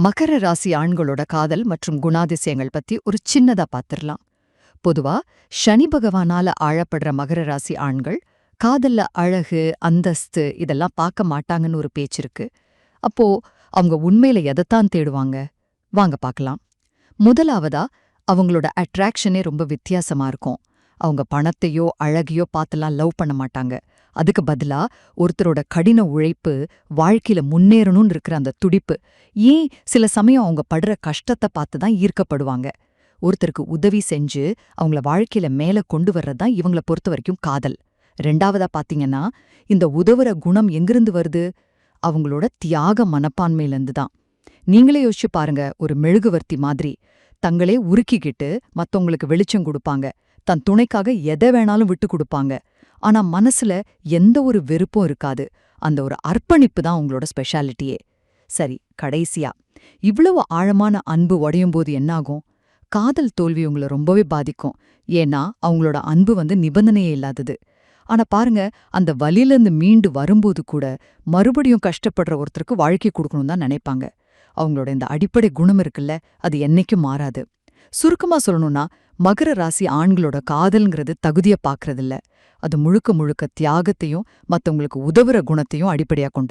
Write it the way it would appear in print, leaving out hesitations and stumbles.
மகர ராசி ஆண்களோட காதல் மற்றும் குணாதிசயங்கள் பத்தி ஒரு சின்னதா பாத்திரலாம். பொதுவா சனி பகவானால ஆழப்படுற மகர ராசி ஆண்கள் காதல்ல அழகு, அந்தஸ்து இதெல்லாம் பார்க்க மாட்டாங்கன்னு ஒரு பேச்சு இருக்கு. அப்போ அவங்க உண்மையில எதைத்தான் தேடுவாங்க? வாங்க பார்க்கலாம். முதலாவதா, அவங்களோட அட்ராக்ஷனே ரொம்ப வித்தியாசமா இருக்கும். அவங்க பணத்தையோ அழகையோ பார்த்துலாம் லவ் பண்ண மாட்டாங்க. அதுக்கு பதிலா ஒருத்தரோட கடின உழைப்பு, வாழ்க்கையில முன்னேறணும்னு இருக்கிற அந்த துடிப்பு, ஏன் சில சமயம் அவங்க படுற கஷ்டத்தை பார்த்து தான் ஈர்க்கப்படுவாங்க. ஒருத்தருக்கு உதவி செஞ்சு அவங்கள வாழ்க்கையில மேல கொண்டு வர்றதுதான் இவங்கள பொறுத்த வரைக்கும் காதல். ரெண்டாவதா பாத்தீங்கன்னா, இந்த உதவுற குணம் எங்கிருந்து வருது? அவங்களோட தியாக மனப்பான்மையிலிருந்து தான். நீங்களே யோசிச்சு பாருங்க, ஒரு மெழுகுவர்த்தி மாதிரி தங்களே உருக்கிக்கிட்டு மத்தவங்களுக்கு வெளிச்சம் கொடுப்பாங்க. தன் துணைக்காக எதை வேணாலும் விட்டு கொடுப்பாங்க. ஆனா மனசுல எந்த ஒரு வெறுப்பும் இருக்காது. அந்த ஒரு அர்ப்பணிப்பு தான் உங்களோட ஸ்பெஷாலிட்டியே. சரி, கடைசியா, இவ்வளவு ஆழமான அன்பு உடையும்போது என்னாகும்? காதல் தோல்வி உங்களை ரொம்பவே பாதிக்கும். ஏன்னா அவங்களோட அன்பு நிபந்தனையே இல்லாதது. ஆனா பாருங்க, அந்த வலியிலிருந்து மீண்டு வரும்போது கூட மறுபடியும் கஷ்டப்படுற ஒருத்தருக்கு வாழ்க்கை கொடுக்கணும் தான் நினைப்பாங்க. அவங்களோட இந்த அடிப்படை குணம் இருக்குல்ல, அது என்னைக்கும் மாறாது. சுருக்கமா சொல்லணும்னா, மகர ராசி ஆண்களோட காதல்ங்கிறது தகுதிய பாக்குறதில்ல. அது முழுக்க முழுக்க தியாகத்தையும் மத்தவங்களுக்கு உதவுற குணத்தையும் அடிப்படையா கொண்டது.